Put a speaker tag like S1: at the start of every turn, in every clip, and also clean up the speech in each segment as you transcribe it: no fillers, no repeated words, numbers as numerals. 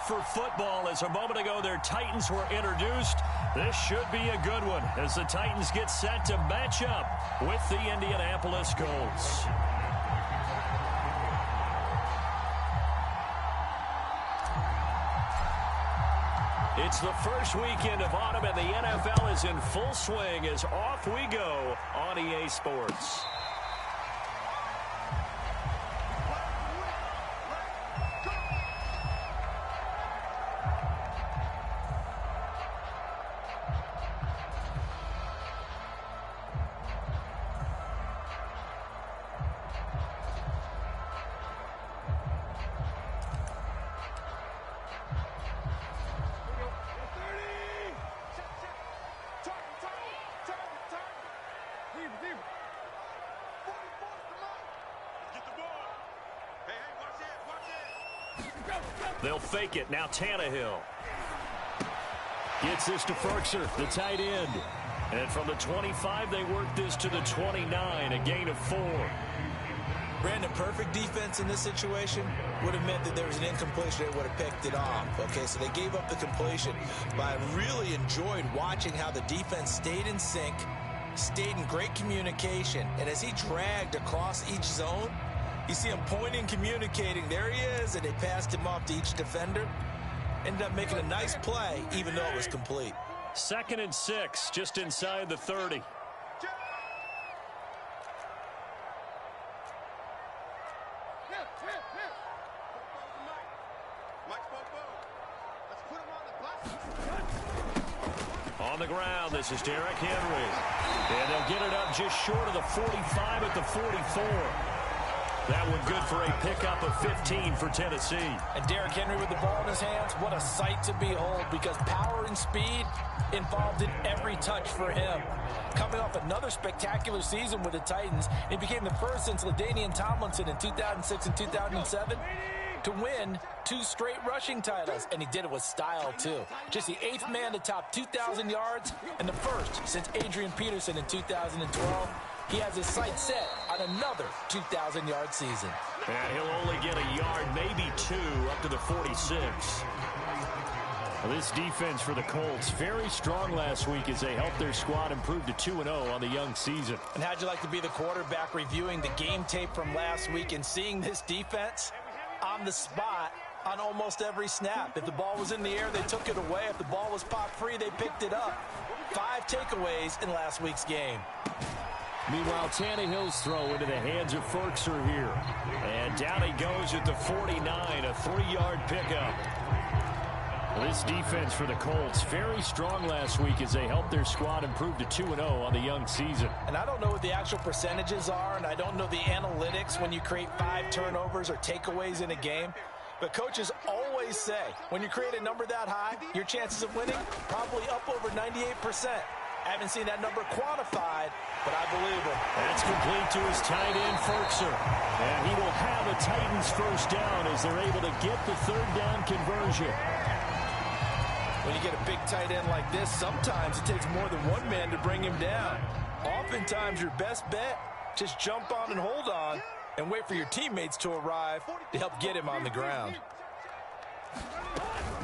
S1: for football as a moment ago their Titans were introduced. This should be a good one as the Titans get set to match up with the Indianapolis Colts. It's the first weekend of autumn and the NFL is in full swing as off we go on EA Sports. They'll fake it. Now Tannehill. Gets this to Ferkser, the tight end. And from the 25, they work this to the 29, a gain of 4.
S2: Brandon, perfect defense in this situation would have meant that there was an incompletion. They would have picked it off. Okay, so they gave up the completion. But I really enjoyed watching how the defense stayed in sync, stayed in great communication. And as he dragged across each zone, you see him pointing, communicating. There he is, and they passed him off to each defender. Ended up making a nice play, even though it was complete.
S1: 2nd and 6, just inside the 30. On the ground, this is Derrick Henry. And they'll get it up just short of the 45 at the 44. That one good for a pickup of 15 for Tennessee.
S2: And Derrick Henry with the ball in his hands, what a sight to behold, because power and speed involved in every touch for him. Coming off another spectacular season with the Titans, he became the first since LaDainian Tomlinson in 2006 and 2007 to win 2 straight rushing titles, and he did it with style too. Just the 8th man to top 2,000 yards and the first since Adrian Peterson in 2012. He has his sights set on another 2,000-yard season.
S1: And he'll only get a yard, maybe 2, up to the 46. Well, this defense for the Colts, very strong last week as they helped their squad improve to 2-0 on the young season.
S2: And how'd you like to be the quarterback reviewing the game tape from last week and seeing this defense on the spot on almost every snap? If the ball was in the air, they took it away. If the ball was pop free, they picked it up. 5 takeaways in last week's game.
S1: Meanwhile, Tannehill's throw into the hands of Ferkser here. And down he goes at the 49, a 3-yard pickup. Well, this defense for the Colts, very strong last week as they helped their squad improve to 2-0 on the young season.
S2: And I don't know what the actual percentages are, and I don't know the analytics when you create 5 turnovers or takeaways in a game. But coaches always say, when you create a number that high, your chances of winning probably up over 98%. I haven't seen that number quantified, but I believe him.
S1: That's complete to his tight end, Ferkser. And he will have a Titans first down as they're able to get the 3rd down conversion.
S2: When you get a big tight end like this, sometimes it takes more than one man to bring him down. Oftentimes, your best bet, just jump on and hold on and wait for your teammates to arrive to help get him on the ground.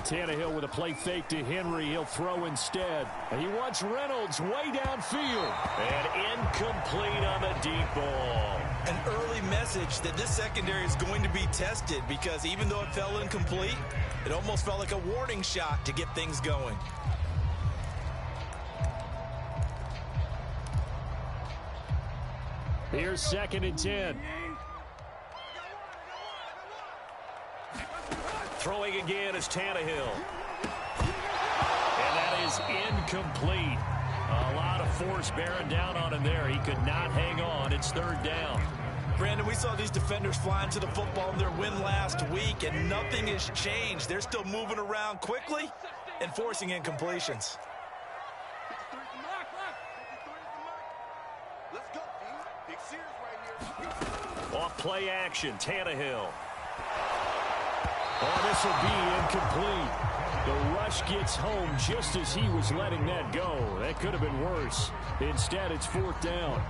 S1: Tannehill with a play fake to Henry. He'll throw instead. And he wants Reynolds way downfield. And incomplete on the deep ball.
S2: An early message that this secondary is going to be tested, because even though it fell incomplete, it almost felt like a warning shot to get things going.
S1: Here's 2nd and 10. Throwing again is Tannehill. And that is incomplete. A lot of force bearing down on him there. He could not hang on. It's 3rd down.
S2: Brandon, we saw these defenders flying to the football in their win last week, and nothing has changed. They're still moving around quickly and forcing incompletions.
S1: Off play action, Tannehill. Oh, this will be incomplete. The rush gets home just as he was letting that go. That could have been worse. Instead, it's 4th down.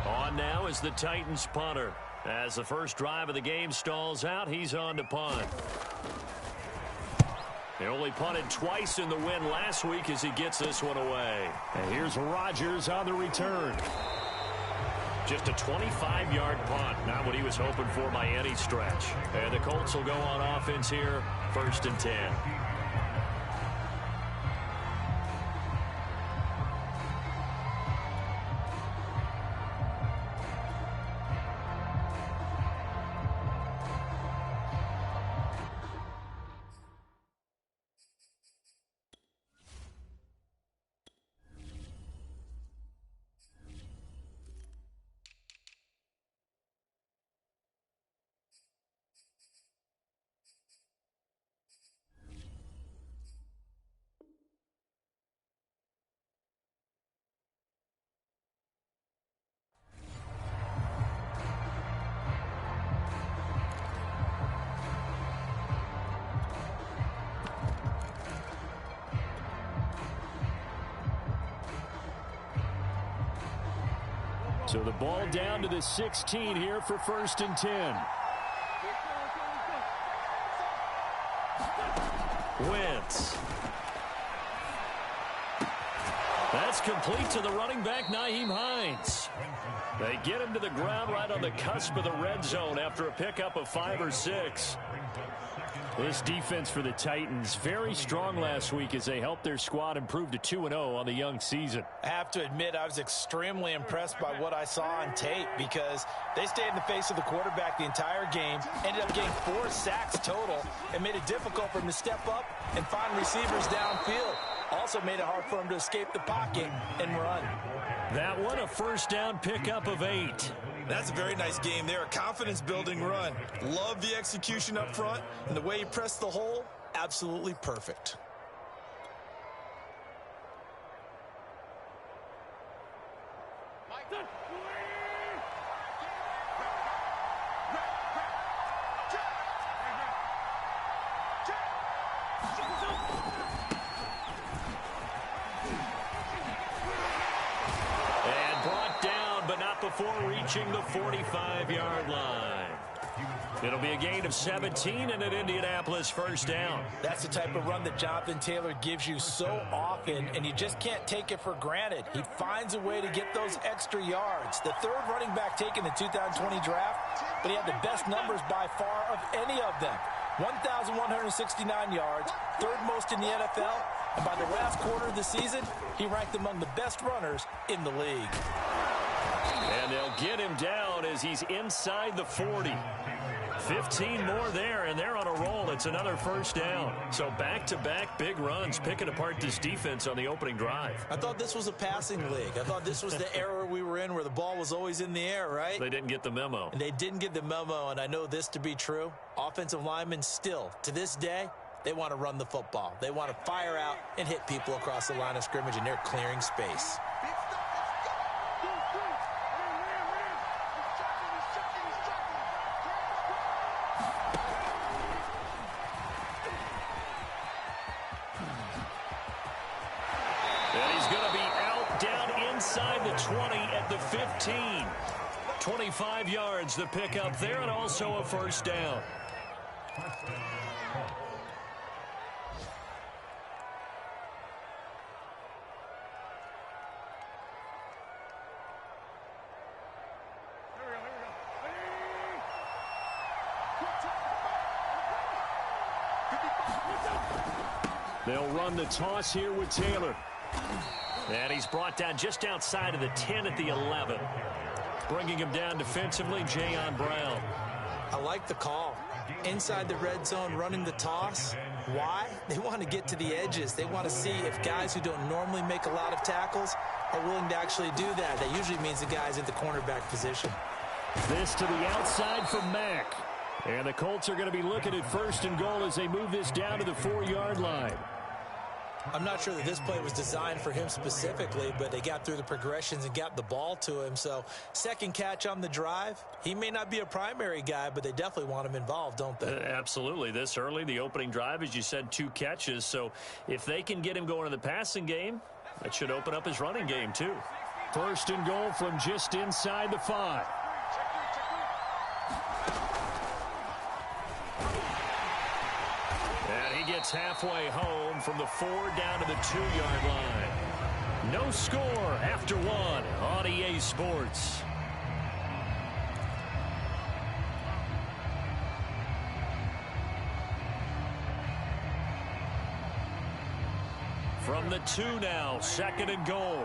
S1: On now is the Titans punter. As the first drive of the game stalls out, he's on to punt. They only punted twice in the win last week as he gets this one away. And here's Rodgers on the return. Just a 25-yard punt. Not what he was hoping for by any stretch. And the Colts will go on offense here, 1st and 10. So the ball down to the 16 here for 1st and 10. Wentz. That's complete to the running back, Nyheim Hines. They get him to the ground right on the cusp of the red zone after a pickup of 5 or 6. This defense for the Titans, very strong last week as they helped their squad improve to 2-0 on the young season.
S2: I have to admit, I was extremely impressed by what I saw on tape because they stayed in the face of the quarterback the entire game, ended up getting 4 sacks total, and made it difficult for him to step up and find receivers downfield. Also made it hard for him to escape the pocket and run.
S1: That one, a 1st down pickup of 8.
S2: That's a very nice game there. A confidence-building run. Love the execution up front, and the way he pressed the hole, absolutely perfect.
S1: Before reaching the 45-yard line. It'll be a gain of 17 and an Indianapolis 1st down.
S2: That's the type of run that Jonathan Taylor gives you so often, and you just can't take it for granted. He finds a way to get those extra yards. The 3rd running back taken in the 2020 draft, but he had the best numbers by far of any of them. 1,169 yards, 3rd most in the NFL, and by the last quarter of the season, he ranked among the best runners in the league.
S1: And they'll get him down as he's inside the 40. 15 more there, and they're on a roll. It's another 1st down. So back-to-back big runs, picking apart this defense on the opening drive.
S2: I thought this was a passing league. I thought this was the era we were in where the ball was always in the air, right?
S1: They didn't get the memo.
S2: And they didn't get the memo, and I know this to be true. Offensive linemen still, to this day, they want to run the football. They want to fire out and hit people across the line of scrimmage, and they're clearing space.
S1: Inside the 20 at the 15. 25 yards the pickup there, and also a 1st down. They'll run the toss here with Taylor. And he's brought down just outside of the 10 at the 11. Bringing him down defensively, Jayon Brown.
S2: I like the call. Inside the red zone, running the toss. Why? They want to get to the edges. They want to see if guys who don't normally make a lot of tackles are willing to actually do that. That usually means the guy's at the cornerback position.
S1: This to the outside for Mack. And the Colts are going to be looking at 1st and goal as they move this down to the 4-yard line.
S2: I'm not sure that this play was designed for him specifically, but they got through the progressions and got the ball to him. So 2nd catch on the drive. He may not be a primary guy, but they definitely want him involved, don't they?
S1: Absolutely. This early, the opening drive, as you said, 2 catches. So if they can get him going in the passing game, that should open up his running game too. 1st and goal from just inside the 5. And he gets halfway home from the 4 down to the 2-yard line. No score after 1 on EA Sports. From the 2 now, 2nd and goal.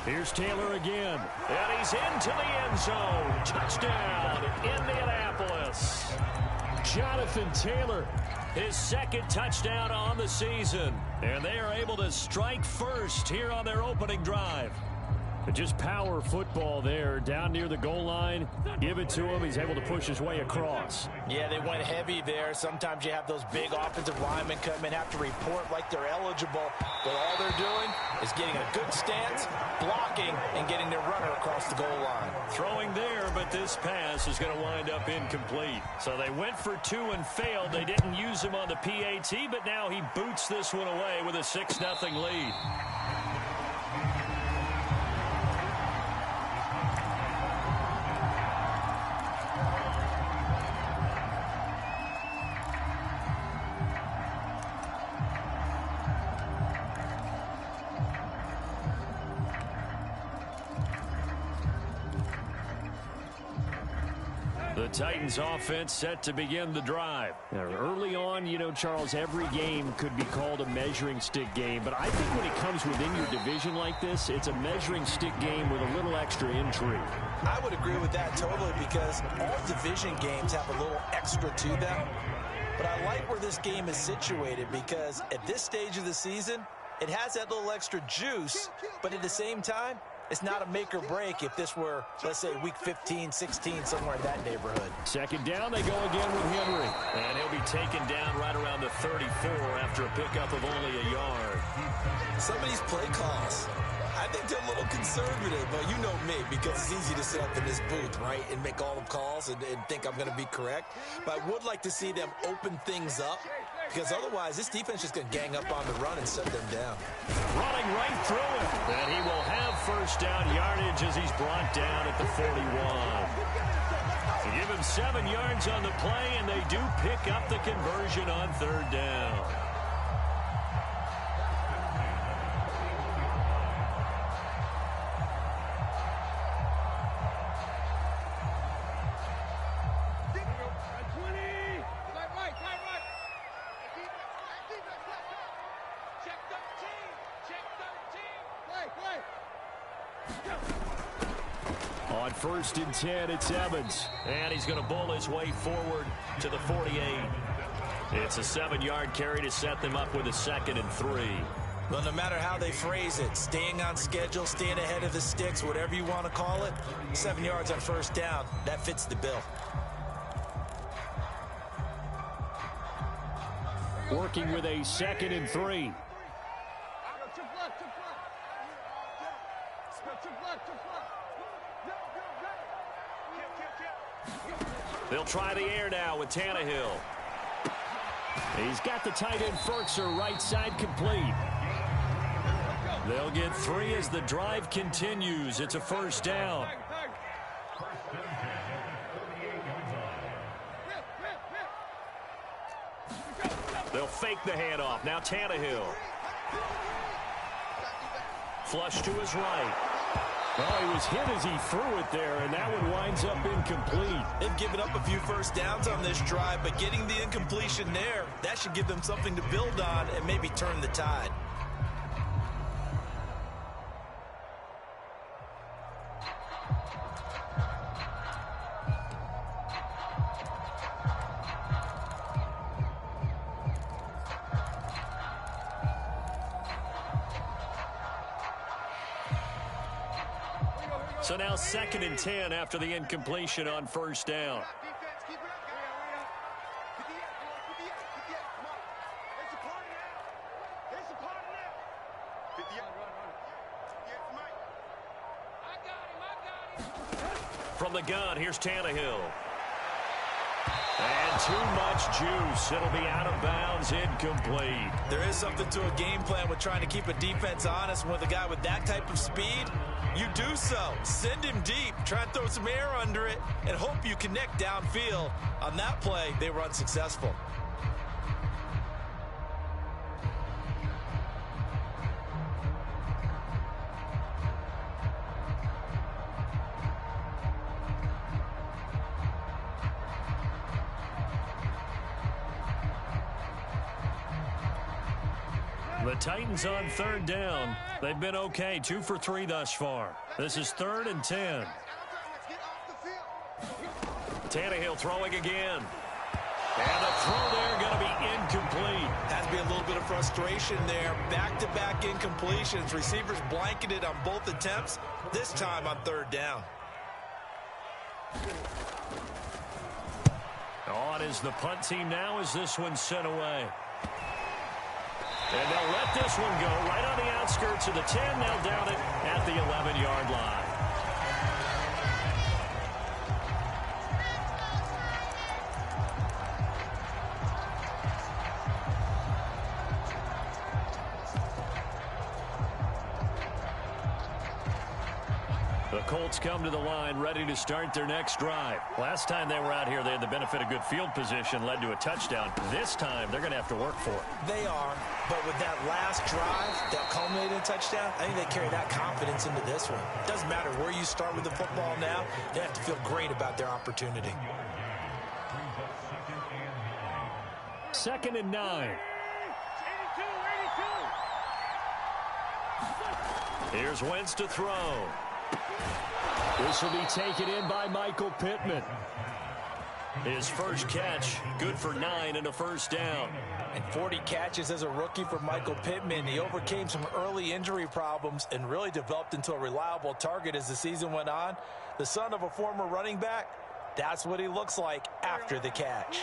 S1: Here's Taylor again, and he's into the end zone. Touchdown, Indianapolis. Jonathan Taylor, his 2nd touchdown on the season. And they are able to strike first here on their opening drive. Just power football there down near the goal line. Give it to him. He's able to push his way across.
S2: Yeah, they went heavy there. Sometimes you have those big offensive linemen come in, have to report like they're eligible. But all they're doing is getting a good stance, blocking, and getting their runner across the goal line.
S1: Throwing there, but this pass is going to wind up incomplete. So they went for 2 and failed. They didn't use him on the PAT, but now he boots this one away with a 6-0 lead. The Titans offense set to begin the drive. Now, early on, you know, Charles, every game could be called a measuring stick game. But I think when it comes within your division like this, it's a measuring stick game with a little extra intrigue.
S2: I would agree with that totally because all division games have a little extra to them. But I like where this game is situated because at this stage of the season, it has that little extra juice. But at the same time, it's not a make or break if this were, let's say, week 15, 16, somewhere in that neighborhood.
S1: 2nd down, they go again with Henry. And he'll be taken down right around the 34 after a pickup of only a yard.
S3: Some of these play calls, I think they're a little conservative, but you know me, because it's easy to sit up in this booth, right, and make all the calls and think I'm going to be correct. But I would like to see them open things up, because otherwise this defense is going to gang up on the run and shut them down.
S1: Running right through it. And he will have 1st down yardage as he's brought down at the 41. To give him 7 yards on the play, and they do pick up the conversion on 3rd down. On 1st and 10, it's Evans. And he's going to bowl his way forward to the 48. It's a 7-yard carry to set them up with a 2nd and 3.
S2: Well, no matter how they phrase it, staying on schedule, staying ahead of the sticks, whatever you want to call it, 7 yards on 1st down, that fits the bill.
S1: Working with a 2nd and 3. They'll try the air now with Tannehill. He's got the tight end Ferkser right side complete. They'll get 3 as the drive continues. It's a 1st down. They'll fake the handoff. Now Tannehill. Flush to his right. Oh, he was hit as he threw it there, and that one winds up incomplete.
S2: They've given up a few 1st downs on this drive, but getting the incompletion there, that should give them something to build on and maybe turn the tide.
S1: So now 2nd and 10 after the incompletion on 1st down. From the gun, here's Tannehill. And Too much juice. It'll be out of bounds, incomplete.
S2: There is something to a game plan with trying to keep a defense honest. With a guy with that type of speed, you do so. Send him deep. Try and throw some air under it and hope you connect downfield. On that play, they were unsuccessful.
S1: The Titans on 3rd down. They've been okay, 2 for 3 thus far. This is 3rd and 10. Tannehill throwing again. And the throw there going to be incomplete.
S2: Has to be a little bit of frustration there. Back-to-back incompletions. Receivers blanketed on both attempts, this time on 3rd down.
S1: On is the punt team now as this one's sent away. And they'll let this one go right on the outskirts of the 10. They'll down it at the 11-yard line. The Colts come to the line ready to start their next drive. Last time they were out here, they had the benefit of good field position, led to a touchdown. This time, they're going to have to work for it.
S2: They are, but with that last drive that culminated in a touchdown, I think they carry that confidence into this one. It doesn't matter where you start with the football now. They have to feel great about their opportunity.
S1: 2nd and 9. Here's Wentz to throw. This will be taken in by Michael Pittman. His first catch, good for 9 and a first down.
S2: And 40 catches as a rookie for Michael Pittman. He overcame some early injury problems and really developed into a reliable target as the season went on. The son of a former running back, that's what he looks like after the catch.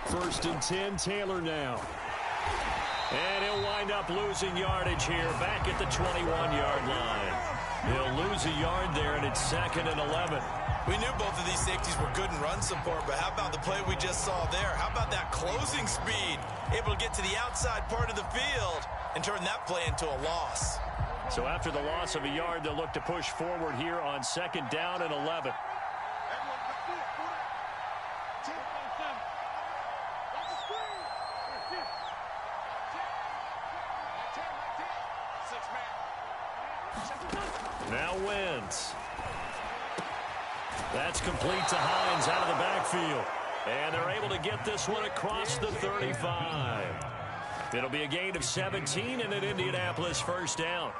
S1: First and 10, Taylor now. And he'll wind up losing yardage here back at the 21-yard line. He'll lose a yard there, and it's 2nd and 11.
S3: We knew both of these safeties were good in run support, but how about the play we just saw there? How about that closing speed? Able to get to the outside part of the field and turn that play into a loss.
S1: So after the loss of a yard, they'll look to push forward here on 2nd down and 11. Now Wentz. That's complete to Hines out of the backfield. And they're able to get this one across the 35. It'll be a gain of 17 and an Indianapolis first down.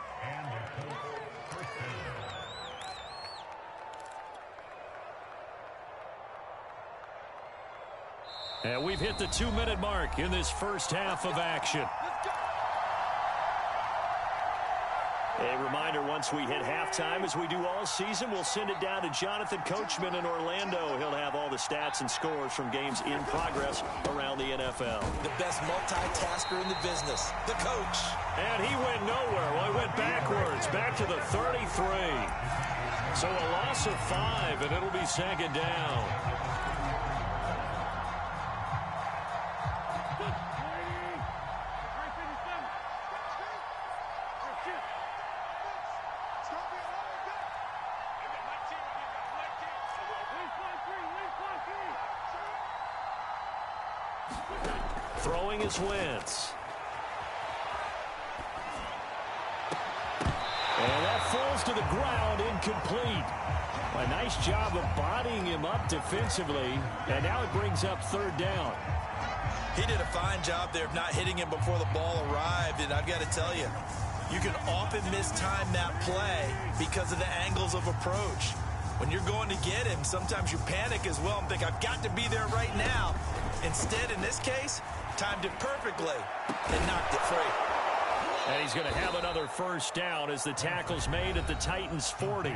S1: And we've hit the 2-minute mark in this first half of action. A reminder, once we hit halftime, as we do all season, we'll send it down to Jonathan Coachman in Orlando. He'll have all the stats and scores from games in progress around the NFL.
S3: The best multitasker in the business, the coach.
S1: And he went nowhere. Well, he went backwards, back to the 33. So a loss of 5, and it'll be 2nd down. Throwing is Wentz. And that falls to the ground, incomplete. A nice job of bodying him up defensively, and now it brings up 3rd down.
S3: He did a fine job there of not hitting him before the ball arrived, and I've got to tell you, you can often mistime that play because of the angles of approach. When you're going to get him, sometimes you panic as well and think, I've got to be there right now. Instead, in this case, timed it perfectly and knocked it free.
S1: And he's going to have another first down as the tackle's made at the Titans' 40.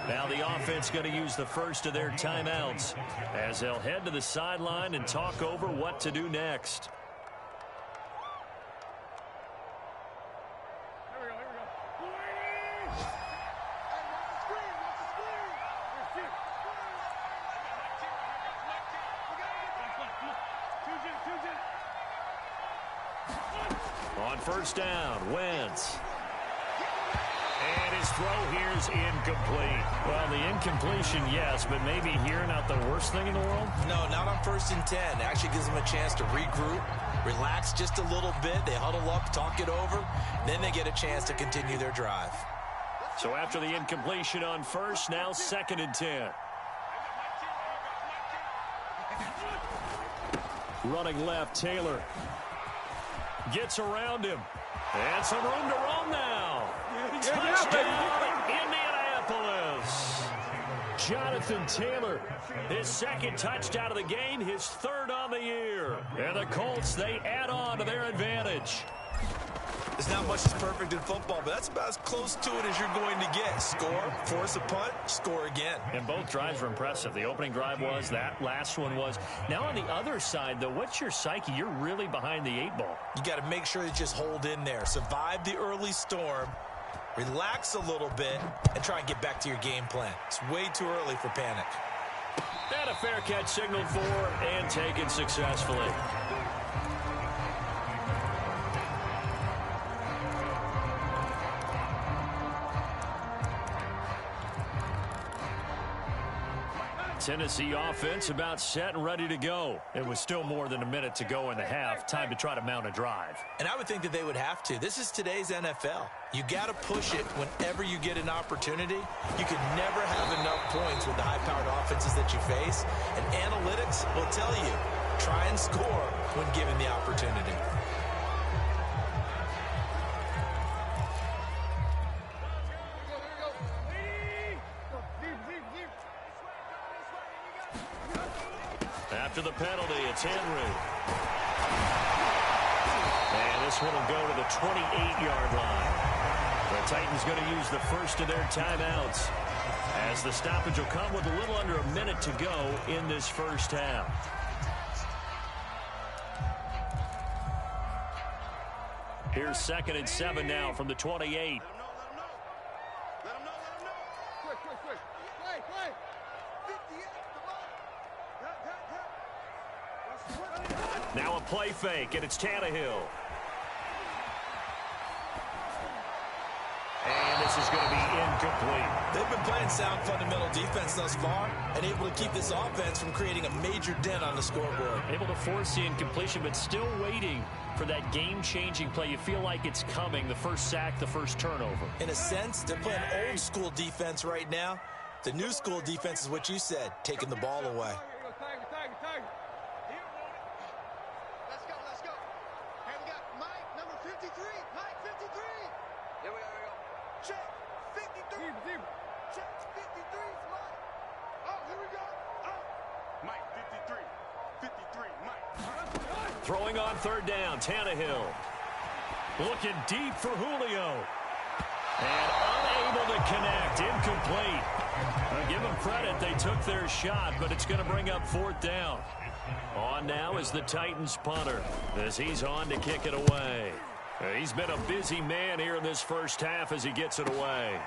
S1: Now the offense going to use the first of their timeouts as they'll head to the sideline and talk over what to do next. first down. Wentz. And his throw here is incomplete. Well, the incompletion, yes, but maybe here not the worst thing in the world?
S3: No, not on 1st and 10. It actually gives them a chance to regroup, relax just a little bit. They huddle up, talk it over. Then they get a chance to continue their drive.
S1: So after the incompletion on first, now 2nd and 10. Running left, Taylor. Gets around him. And some room to run now. Touchdown, Indianapolis. Jonathan Taylor, his 2nd touchdown of the game, his 3rd on the year. And the Colts, they add on to their advantage.
S3: There's not much that's perfect in football, but that's about as close to it as you're going to get. Score, force a punt, score again.
S1: And both drives were impressive. The opening drive was, that last one was. Now on the other side, though, what's your psyche? You're really behind the 8 ball.
S3: You got to make sure you just hold in there. Survive the early storm, relax a little bit, and try and get back to your game plan. It's way too early for panic.
S1: And a fair catch signaled for and taken successfully. Tennessee offense about set and ready to go. It was still more than a minute to go in the half. Time to try to mount a drive.
S3: And I would think that they would have to. This is today's NFL. You got to push it whenever you get an opportunity. You can never have enough points with the high-powered offenses that you face. And analytics will tell you, try and score when given the opportunity.
S1: After the penalty, it's Henry. And this one will go to the 28-yard line. The Titans going to use the first of their timeouts, as the stoppage will come with a little under a minute to go in this first half. Here's 2nd and 7 now from the 28. Now a play fake, and it's Tannehill. And this is going to be incomplete.
S3: They've been playing sound fundamental defense thus far and able to keep this offense from creating a major dent on the scoreboard.
S1: Able to force the incompletion, but still waiting for that game-changing play. You feel like it's coming, the first sack, the first turnover.
S3: In a sense, they're playing old-school defense right now. The new school defense is what you said, taking the ball away.
S1: Throwing on 3rd down, Tannehill. Looking deep for Julio. And unable to connect, incomplete. Give them credit, they took their shot, but it's going to bring up 4th down. On now is the Titans punter, as he's on to kick it away. He's been a busy man here in this first half as he gets it away.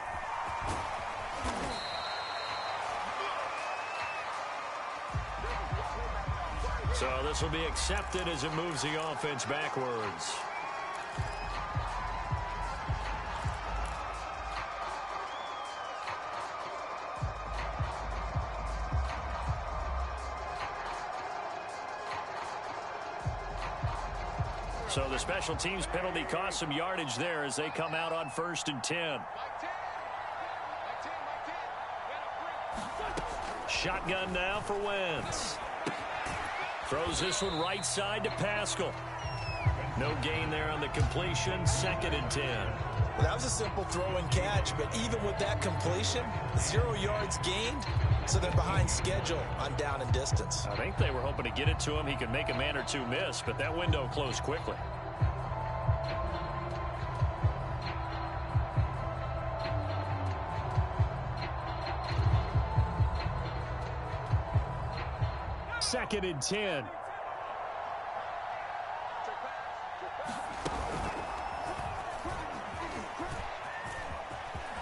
S1: So this will be accepted as it moves the offense backwards. So the special teams penalty cost some yardage there as they come out on 1st and 10. Shotgun now for Wentz. Throws this one right side to Pascal. No gain there on the completion. 2nd and 10.
S3: Well, that was a simple throw and catch, but even with that completion, 0 yards gained, so they're behind schedule on down and distance.
S1: I think they were hoping to get it to him. He could make a man or two miss, but that window closed quickly. Second and 10.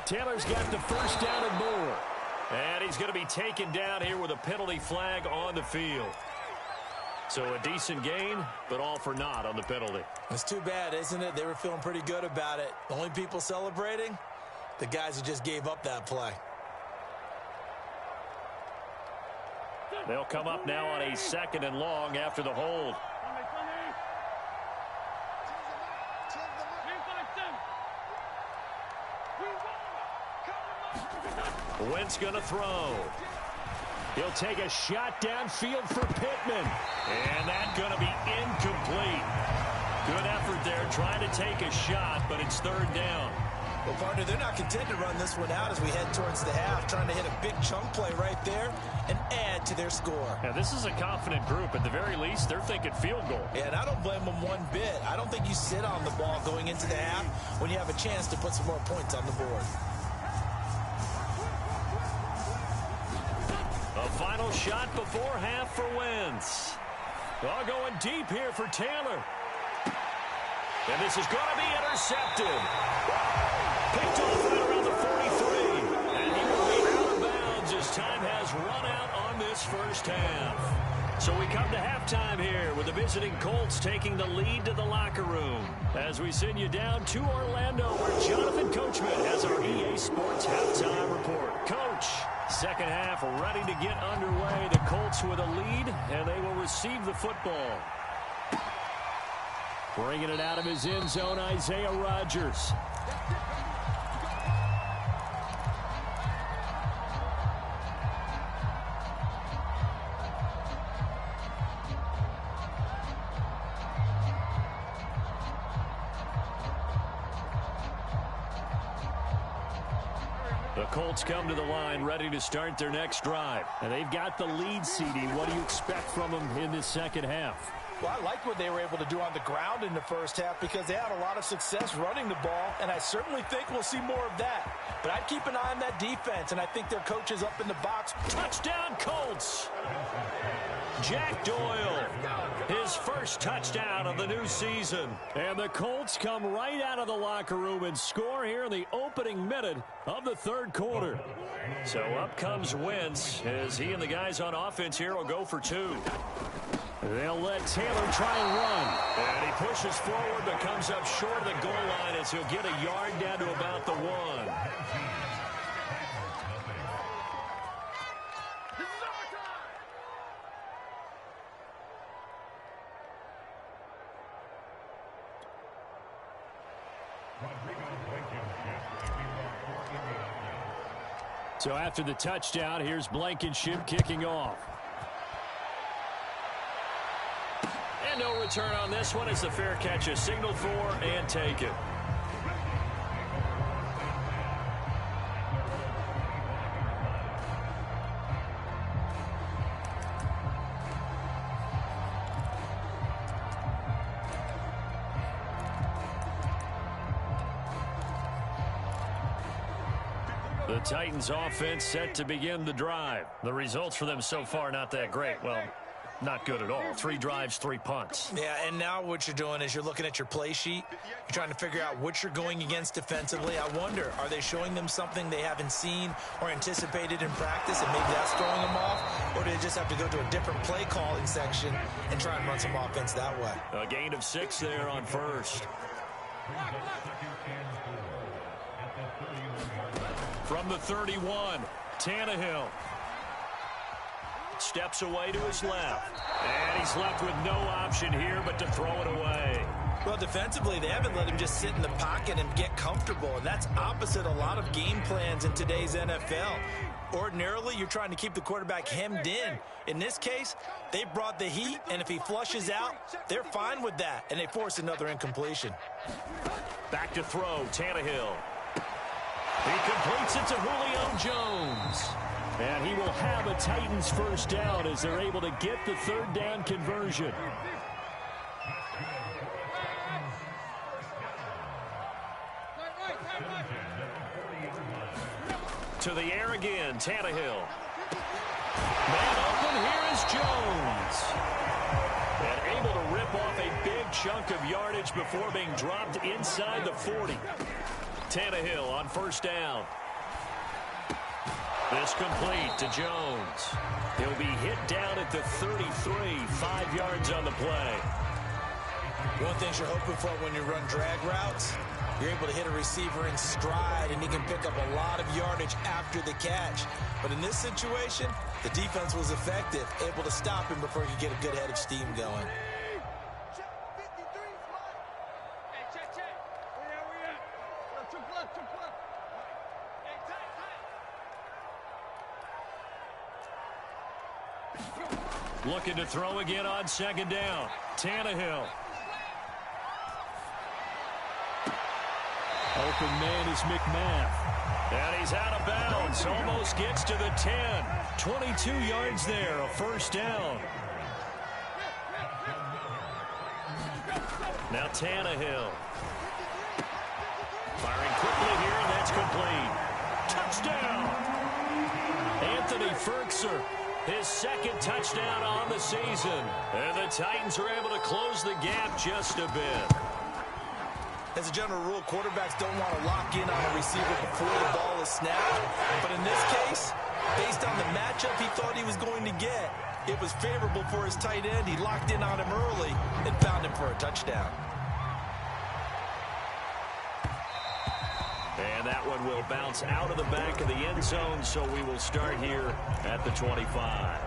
S1: Taylor's got the first down and more. And he's going to be taken down here with a penalty flag on the field. So a decent gain, but all for naught on the penalty.
S3: It's too bad, isn't it? They were feeling pretty good about it. The only people celebrating, the guys who just gave up that play.
S1: They'll come up now on a 2nd and long after the hold. Wentz going to throw. He'll take a shot downfield for Pittman. And that's going to be incomplete. Good effort there trying to take a shot, but it's 3rd down.
S3: Well, partner, they're not content to run this one out as we head towards the half, trying to hit a big chunk play right there and add to their score.
S1: Now, this is a confident group. At the very least, they're thinking field goal.
S3: Yeah, and I don't blame them one bit. I don't think you sit on the ball going into the half when you have a chance to put some more points on the board.
S1: A final shot before half for Wentz. All going deep here for Taylor. And this is going to be intercepted. Picked off right around the 43. And he will be out of bounds as time has run out on this first half. So we come to halftime here with the visiting Colts taking the lead to the locker room. As we send you down to Orlando where Jonathan Coachman has our EA Sports halftime report. Coach, second half ready to get underway. The Colts with a lead, and they will receive the football. Bringing it out of his end zone, Isaiah Rodgers. The Colts come to the line ready to start their next drive. And they've got the lead, CD. What do you expect from them in this second half?
S2: Well, I like what they were able to do on the ground in the first half because they had a lot of success running the ball, and I certainly think we'll see more of that. But I'd keep an eye on that defense, and I think their coach is up in the box.
S1: Touchdown, Colts! Jack Doyle, his first touchdown of the new season. And the Colts come right out of the locker room and score here in the opening minute of the third quarter. So up comes Wentz as he and the guys on offense here will go for 2. They'll let Taylor try and run. And he pushes forward but comes up short of the goal line as he'll get a yard down to about the 1. So after the touchdown, here's Blankenship kicking off. And no return on this one as the fair catch is signaled for and taken. The Titans offense set to begin the drive. The results for them so far not that great. Well, not good at all. 3 drives, 3 punts.
S3: Yeah, and now what you're doing is you're looking at your play sheet. You're trying to figure out what you're going against defensively. I wonder, are they showing them something they haven't seen or anticipated in practice, and maybe that's throwing them off? Or do they just have to go to a different play calling section and try and run some offense that way?
S1: A gain of 6 there on first. From the 31, Tannehill steps away to his left. And he's left with no option here but to throw it away.
S3: Well, defensively, they haven't let him just sit in the pocket and get comfortable, and that's opposite a lot of game plans in today's NFL. Ordinarily, you're trying to keep the quarterback hemmed in. In this case, they brought the heat, and if he flushes out, they're fine with that, and they force another incompletion.
S1: Back to throw, Tannehill. He completes it to Julio Jones. And he will have a Titans first down as they're able to get the third down conversion. To the air again, Tannehill. Man open, here is Jones. And able to rip off a big chunk of yardage before being dropped inside the 40. Tannehill on first down. This complete to Jones. He'll be hit down at the 33, 5 yards on the play.
S3: One thing you're hoping for when you run drag routes, you're able to hit a receiver in stride, and he can pick up a lot of yardage after the catch. But in this situation, the defense was effective, able to stop him before he could get a good head of steam going.
S1: Looking to throw again on second down. Tannehill. Open man is McMath. And he's out of bounds. Almost gets to the 10. 22 yards there. A first down. Now Tannehill. Firing quickly here, and that's complete. Touchdown! Anthony Ferkser. His second touchdown on the season. And the Titans are able to close the gap just a bit.
S3: As a general rule, quarterbacks don't want to lock in on a receiver before the ball is snapped. But in this case, based on the matchup he thought he was going to get, it was favorable for his tight end. He locked in on him early and found him for a touchdown.
S1: And that one will bounce out of the back of the end zone, so we will start here at the 25.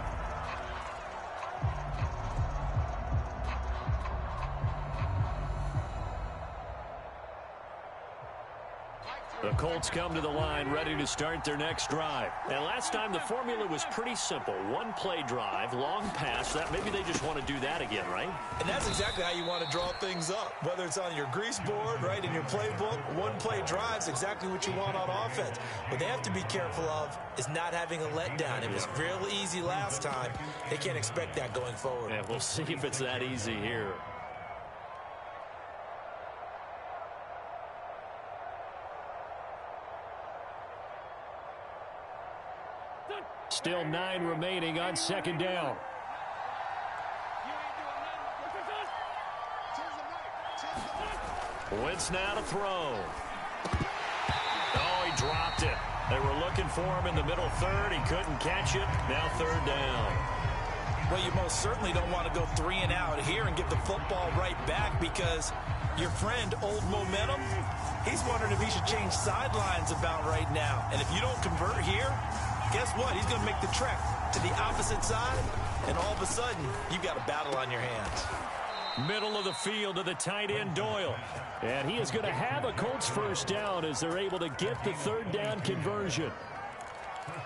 S1: The Colts come to the line ready to start their next drive. And last time the formula was pretty simple. One play drive, long pass. That maybe they just want to do that again, right?
S3: And that's exactly how you want to draw things up. Whether it's on your grease board, right, in your playbook, one play drive's exactly what you want on offense. What they have to be careful of is not having a letdown. It was real easy last time. They can't expect that going forward.
S1: Yeah, we'll see if it's that easy here. Still 9 remaining on second down. Wentz now to throw. Oh, he dropped it. They were looking for him in the middle third. He couldn't catch it. Now third down.
S3: Well, you most certainly don't want to go 3 and out here and get the football right back, because your friend, Old Momentum, he's wondering if he should change sidelines about right now. And if you don't convert here, guess what? He's going to make the trek to the opposite side, and all of a sudden, you've got a battle on your hands.
S1: Middle of the field to the tight end, Doyle. And he is going to have a Colts first down as they're able to get the third down conversion.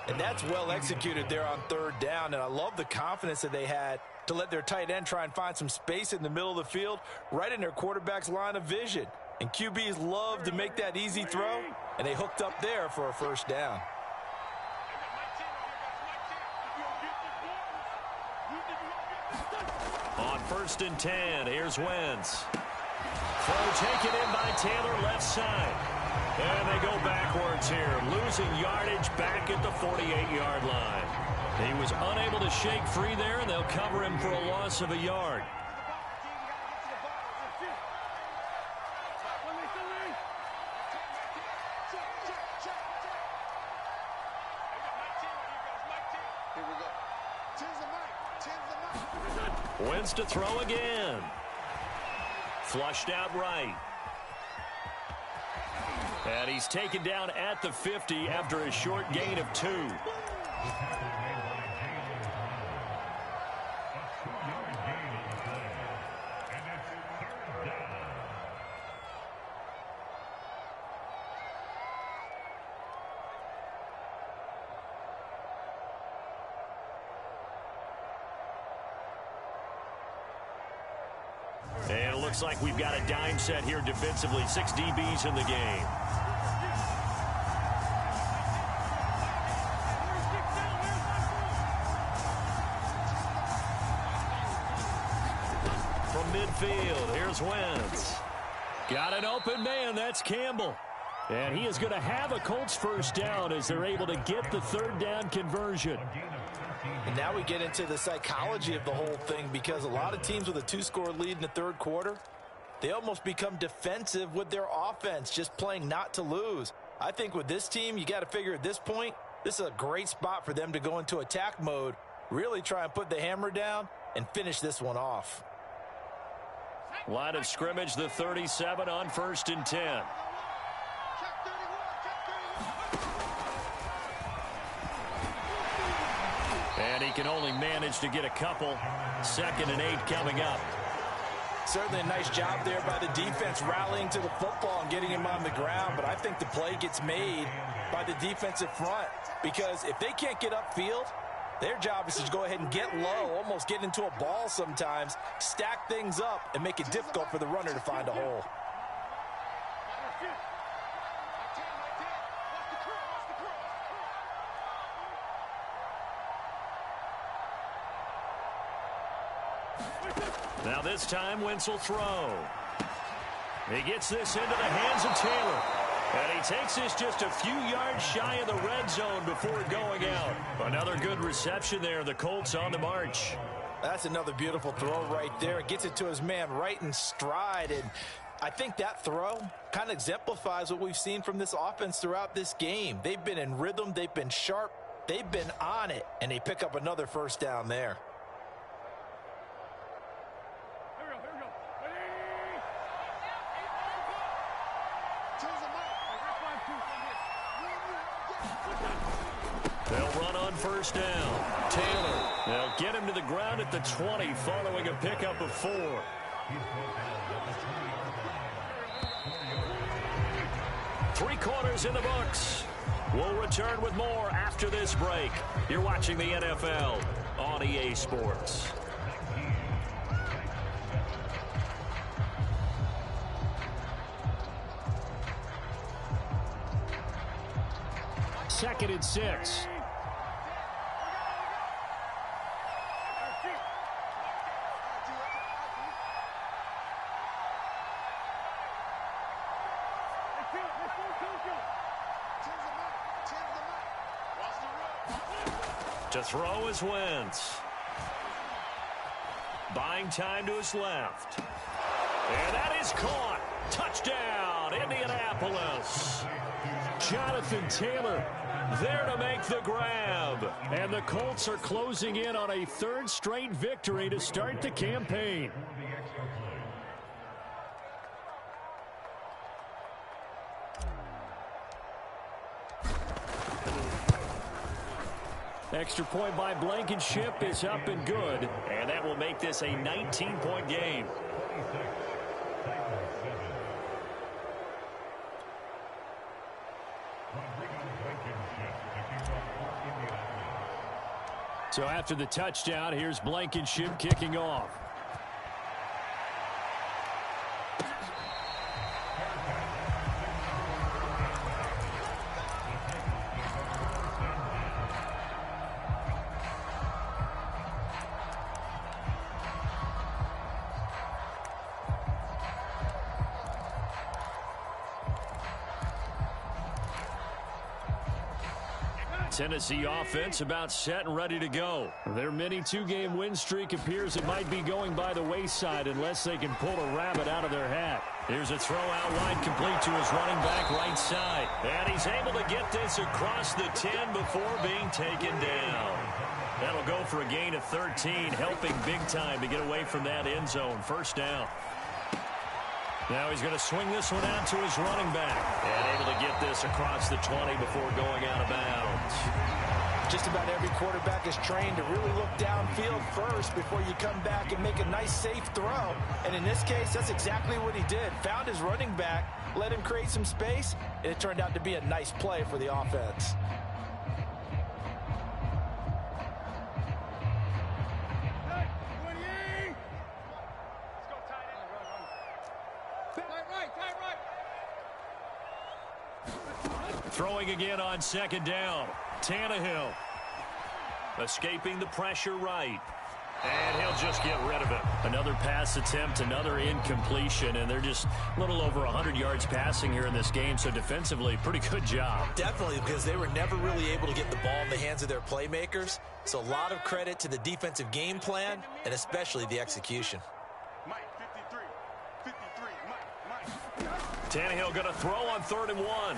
S3: And that's well executed there on third down, and I love the confidence that they had to let their tight end try and find some space in the middle of the field, right in their quarterback's line of vision. And QBs love to make that easy throw, and they hooked up there for a first down.
S1: On 1st and 10, here's Wentz. Throw taken in by Taylor, left side. And they go backwards here, losing yardage back at the 48-yard line. He was unable to shake free there, and they'll cover him for a loss of a yard. Wentz to throw again. Flushed out right. And he's taken down at the 50 after a short gain of 2. And it looks like we've got a dime set here defensively. 6 DBs in the game. From midfield, here's Wentz. Got an open man, that's Campbell. And he is going to have a Colts first down as they're able to get the third down conversion.
S3: And now we get into the psychology of the whole thing, because a lot of teams with a 2-score lead in the third quarter, they almost become defensive with their offense, just playing not to lose. I think with this team, you got to figure at this point,
S2: This is a great spot for them to go into attack mode, really try and put the hammer down and finish this one off.
S1: Line of scrimmage, the 37 on 1st and 10. And he can only manage to get a couple. 2nd and 8 coming up.
S2: Certainly a nice job there by the defense rallying to the football and getting him on the ground, but I think the play gets made by the defensive front because if they can't get upfield, their job is to go ahead and get low, almost get into a ball sometimes, stack things up, and make it difficult for the runner to find a hole.
S1: Now this time, Wentz will throw. He gets this into the hands of Taylor. And he takes this just a few yards shy of the red zone before going out. Another good reception there. The Colts on the march.
S2: That's another beautiful throw right there. It gets it to his man right in stride. And I think that throw kind of exemplifies what we've seen from this offense throughout this game. They've been in rhythm. They've been sharp. They've been on it. And they pick up another first down there.
S1: They'll run on first down. Taylor. They'll get him to the ground at the 20 following a pickup of 4. Three quarters in the books. We'll return with more after this break. You're watching the NFL on EA Sports. Second and 6. To throw is Wentz. Buying time to his left. And that is caught. Touchdown, Indianapolis. Jonathan Taylor there to make the grab. And the Colts are closing in on a 3rd straight victory to start the campaign. Extra point by Blankenship is up and good. And that will make this a 19-point game. So after the touchdown, here's Blankenship kicking off. Tennessee offense about set and ready to go. Their mini 2-game win streak appears it might be going by the wayside unless they can pull a rabbit out of their hat. Here's a throw out wide complete to his running back right side. And he's able to get this across the 10 before being taken down. That'll go for a gain of 13, helping big time to get away from that end zone. First down. Now he's going to swing this one out to his running back. And able to get this across the 20 before going out of bounds.
S2: Just about every quarterback is trained to really look downfield first before you come back and make a nice, safe throw. And in this case, that's exactly what he did. Found his running back, let him create some space, and it turned out to be a nice play for the offense.
S1: Throwing again on second down. Tannehill escaping the pressure right. And he'll just get rid of it. Another pass attempt, another incompletion, and they're just a little over 100 yards passing here in this game, so defensively, pretty good job.
S3: Definitely, because they were never really able to get the ball in the hands of their playmakers, so a lot of credit to the defensive game plan and especially the execution.
S1: Tannehill going to throw on 3rd and 1.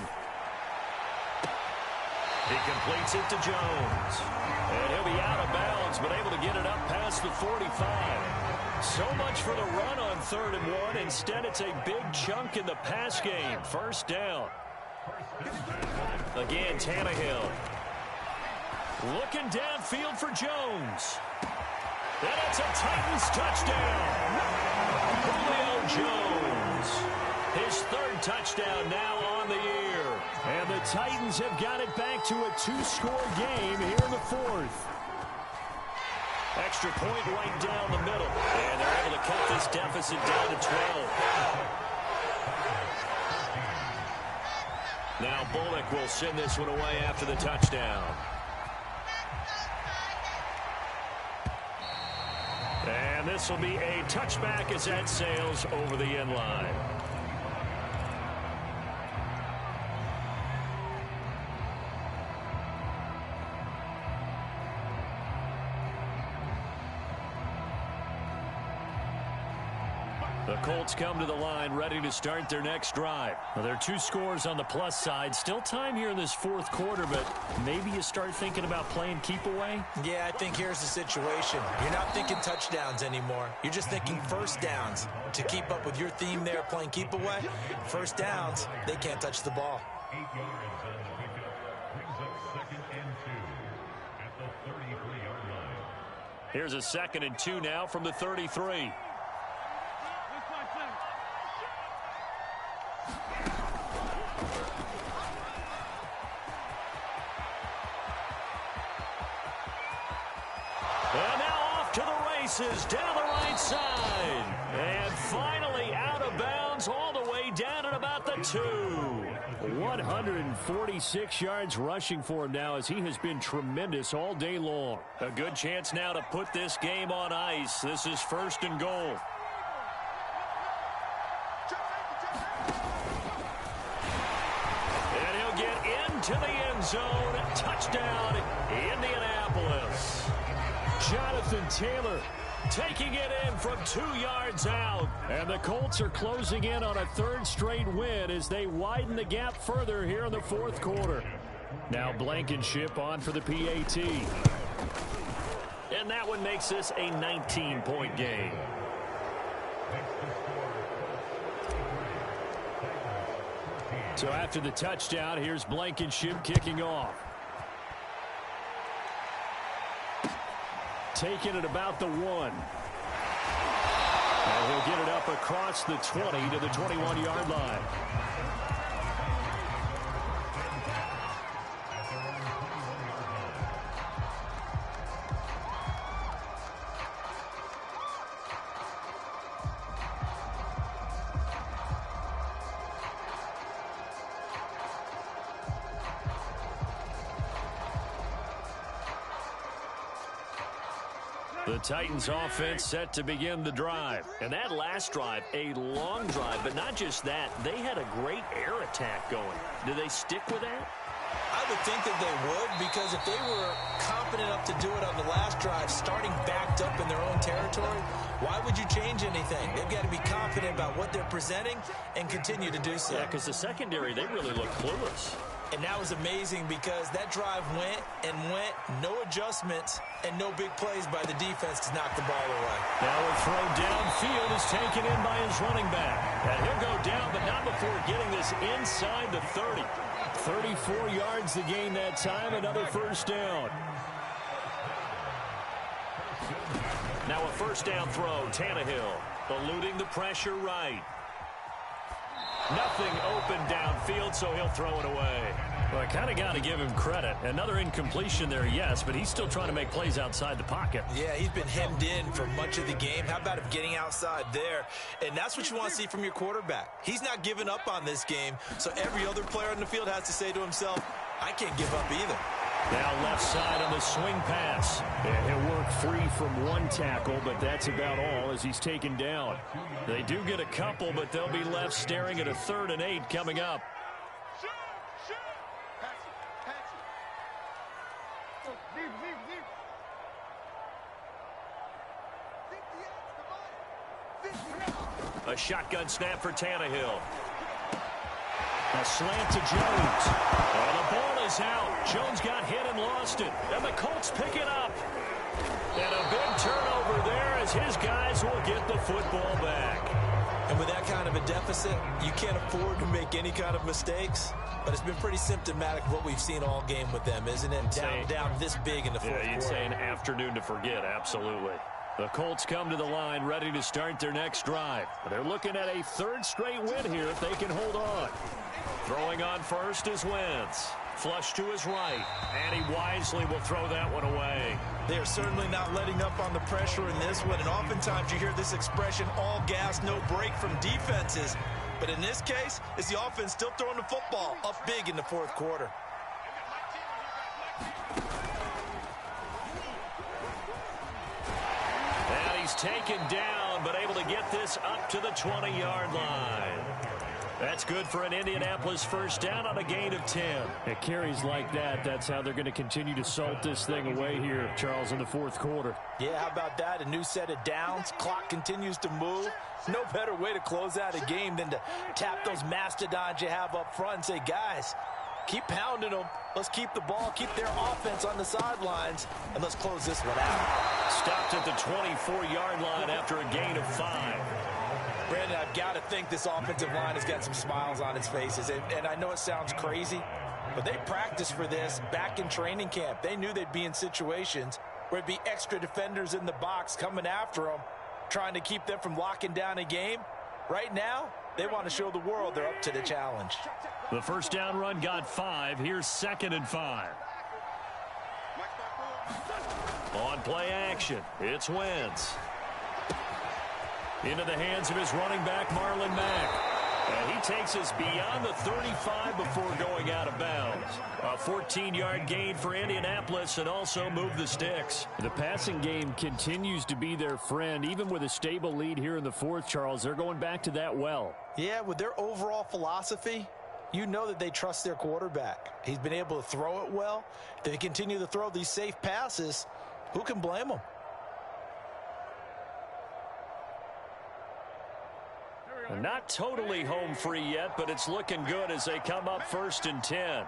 S1: He completes it to Jones. And he'll be out of bounds, but able to get it up past the 45. So much for the run on 3rd and 1. Instead, it's a big chunk in the pass game. First down. Again, Tannehill. Looking downfield for Jones. And it's a Titans touchdown. Julio Jones. His 3rd touchdown now on the year. And the Titans have got it back to a 2-score game here in the 4th. Extra point right down the middle. And they're able to cut this deficit down to 12. Now Bullock will send this one away after the touchdown. And this will be a touchback as that sails over the end line. The Colts come to the line ready to start their next drive. Well, there are 2 scores on the plus side. Still time here in this 4th quarter, but maybe you start thinking about playing keep away?
S2: Yeah, I think here's the situation. You're not thinking touchdowns anymore. You're just thinking first downs. To keep up with your theme there playing keep away, first downs, they can't touch the ball.
S4: 8 yards on the pickup. Brings up 2nd and 2 at the 33-yard line.
S1: Here's a 2nd and 2 now from the 33. And now off to the races down the right side. And finally out of bounds all the way down at about the 2. 146 yards rushing for him now as he has been tremendous all day long. A good chance now to put this game on ice. This is 1st and goal. And he'll get into the end zone. Touchdown, Indianapolis. Jonathan Taylor taking it in from 2 yards out. And the Colts are closing in on a 3rd straight win as they widen the gap further here in the 4th quarter. Now Blankenship on for the PAT. And that one makes this a 19-point game. So after the touchdown, here's Blankenship kicking off. Taking it about the 1. And he'll get it up across the 20 to the 21-yard line. The Titans offense set to begin the drive. And that last drive, a long drive, but not just that. They had a great air attack going. Do they stick with that?
S2: I would think that they would, because if they were confident enough to do it on the last drive, starting backed up in their own territory, why would you change anything? They've got to be confident about what they're presenting and continue to do so.
S1: Yeah, because the secondary, they really look clueless.
S2: And that was amazing because that drive went and went, no adjustments, and no big plays by the defense to knock the ball away.
S1: Now a throw downfield is taken in by his running back. And he'll go down, but not before getting this inside the 30. 34 yards the gain that time, another first down. Now a first down throw, Tannehill, eluding the pressure right. Nothing open downfield, so he'll throw it away. Well, I kind of got to give him credit. Another incompletion there, yes, but he's still trying to make plays outside the pocket.
S2: Yeah, he's been hemmed in for much of the game. How about him getting outside there? And that's what you want to see from your quarterback. He's not giving up on this game, so every other player on the field has to say to himself, I can't give up either.
S1: Now left side on the swing pass. And he'll work free from one tackle, but that's about all as he's taken down. They do get a couple, but they'll be left staring at a 3rd and 8 coming up. A shotgun snap for Tannehill. A slant to Jones. And the ball is out. Jones got hit and lost it. And the Colts pick it up. And a big turnover there as his guys will get the football back.
S3: And with that kind of a deficit, you can't afford to make any kind of mistakes. But it's been pretty symptomatic of what we've seen all game with them, isn't it? Down this big in the fourth quarter.
S1: You'd say an afternoon to forget, absolutely. The Colts come to the line ready to start their next drive. They're looking at a third straight win here if they can hold on. Throwing on first is Wentz. Flush to his right, and he wisely will throw that one away.
S3: They are certainly not letting up on the pressure in this one, and oftentimes you hear this expression, all gas, no break from defenses. But in this case, it's the offense still throwing the football up big in the fourth quarter.
S1: And he's taken down, but able to get this up to the 20-yard line. That's good for an Indianapolis first down on a gain of 10. It carries like that. That's how they're going to continue to salt this thing away here, Charles, in the fourth quarter.
S2: Yeah, how about that? A new set of downs. Clock continues to move. No better way to close out a game than to tap those mastodons you have up front and say, guys, keep pounding them. Let's keep the ball, keep their offense on the sidelines, and let's close this one out.
S1: Stopped at the 24-yard line after a gain of 5.
S2: Brandon, I've got to think this offensive line has got some smiles on its faces. And I know it sounds crazy, but they practiced for this back in training camp. They knew they'd be in situations where it'd be extra defenders in the box coming after them, trying to keep them from locking down a game. Right now, they want to show the world they're up to the challenge.
S1: The first down run got 5. Here's 2nd and 5. On play action, it's Wentz. Into the hands of his running back, Marlon Mack. And he takes us beyond the 35 before going out of bounds. A 14-yard gain for Indianapolis and also move the sticks. The passing game continues to be their friend. Even with a stable lead here in the fourth, Charles, they're going back to that well.
S2: Yeah, with their overall philosophy, you know that they trust their quarterback. He's been able to throw it well. If they continue to throw these safe passes, who can blame them?
S1: Not totally home free yet, but it's looking good as they come up 1st and 10.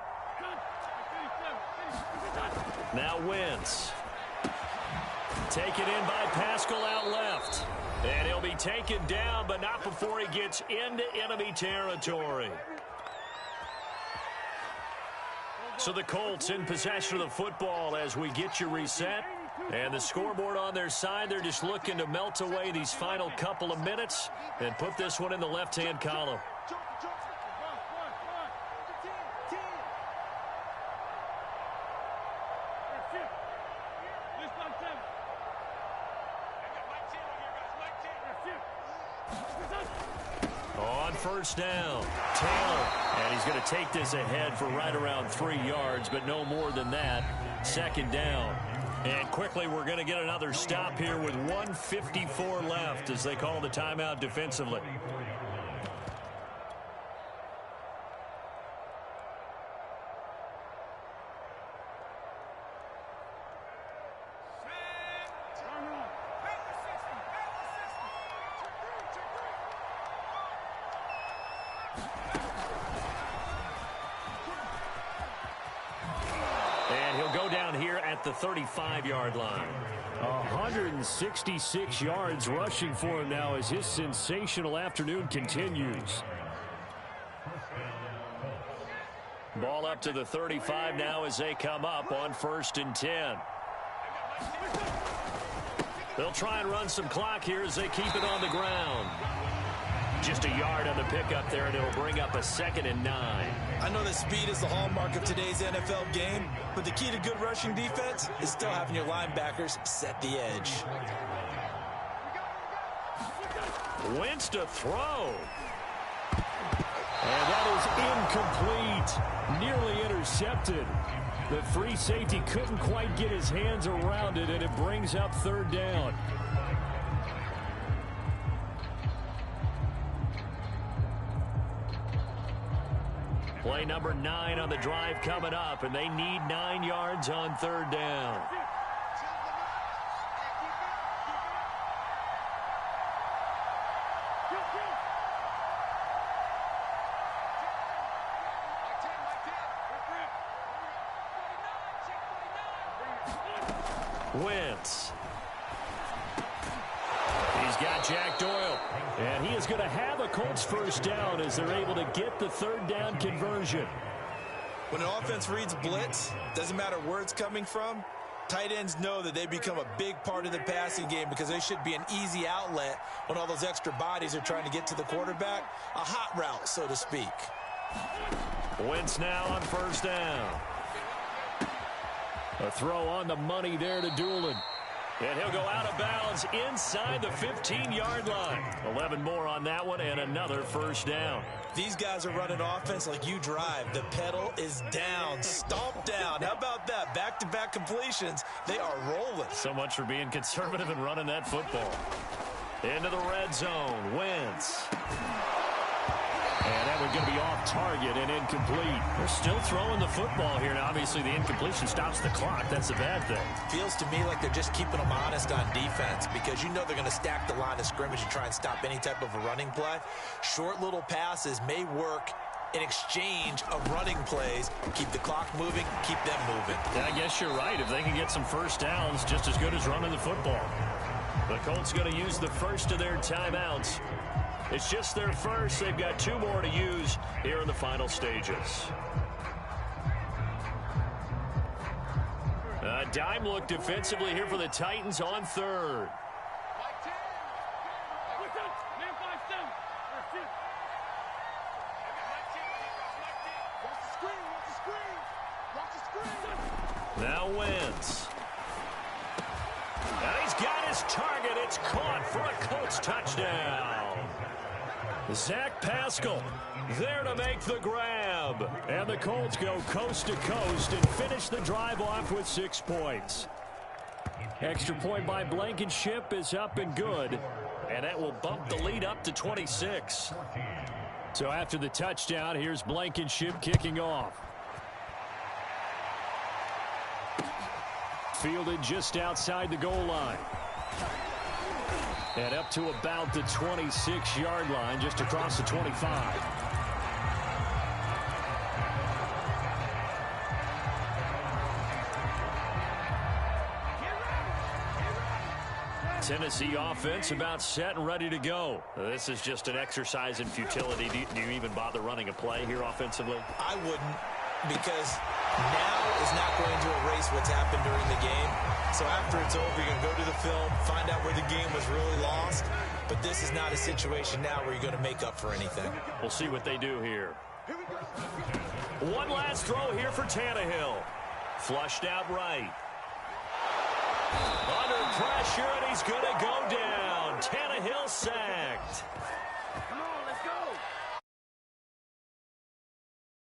S1: Now Wentz. Taken in by Pascal out left. And he'll be taken down, but not before he gets into enemy territory. So the Colts in possession of the football as we get you reset. And the scoreboard on their side, they're just looking to melt away these final couple of minutes and put this one in the left-hand column. On first down, Taylor. And he's going to take this ahead for right around 3 yards, but no more than that. 2nd down. And quickly, we're going to get another stop here with 1:54 left as they call the timeout defensively. And he'll go down here at the 35-yard line. 166 yards rushing for him now as his sensational afternoon continues. Ball up to the 35 now as they come up on 1st and 10. They'll try and run some clock here as they keep it on the ground. Just a yard on the pickup there, and it'll bring up a 2nd and 9.
S3: I know that speed is the hallmark of today's NFL game, but the key to good rushing defense is still having your linebackers set the edge.
S1: Wentz to throw. And that is incomplete. Nearly intercepted. The free safety couldn't quite get his hands around it, and it brings up 3rd down. Play number 9 on the drive coming up, and they need 9 yards on 3rd down. Wentz. He's got Jack Doyle. And he is going to have a Colts first down as they're able to get the third down conversion.
S3: When an offense reads blitz, doesn't matter where it's coming from, tight ends know that they become a big part of the passing game because they should be an easy outlet when all those extra bodies are trying to get to the quarterback. A hot route, so to speak.
S1: Wentz now on first down. A throw on the money there to Doolin. And he'll go out of bounds inside the 15-yard line. 11 more on that one and another first down.
S3: These guys are running offense like you drive. The pedal is down, stomp down. How about that? Back-to-back completions. They are rolling.
S1: So much for being conservative and running that football. Into the red zone. Wentz. And that one's going to be off target and incomplete. They're still throwing the football here. Now, obviously, the incompletion stops the clock. That's a bad thing.
S3: Feels to me like they're just keeping them honest on defense because you know they're going to stack the line of scrimmage and try and stop any type of a running play. Short little passes may work in exchange of running plays. Keep the clock moving, keep them moving.
S1: Yeah, I guess you're right. If they can get some first downs, just as good as running the football. The Colts going to use the first of their timeouts. It's just their first. They've got 2 more to use here in the final stages. A dime look defensively here for the Titans on third. Now Wentz. And he's got his target. It's caught for a Colts touchdown. Zach Pascal there to make the grab. And the Colts go coast to coast and finish the drive off with 6 points. Extra point by Blankenship is up and good. And that will bump the lead up to 26. So after the touchdown, here's Blankenship kicking off. Fielded just outside the goal line. And up to about the 26-yard line, just across the 25. Tennessee offense about set and ready to go. This is just an exercise in futility. Do you even bother running a play here offensively?
S3: I wouldn't, because now is not going to erase what's happened during the game. So after it's over, you're going to go to the film, find out where the game was really lost. But this is not a situation now where you're going to make up for anything.
S1: We'll see what they do here. One last throw here for Tannehill. Flushed out right. Under pressure, and he's going to go down. Tannehill sacked.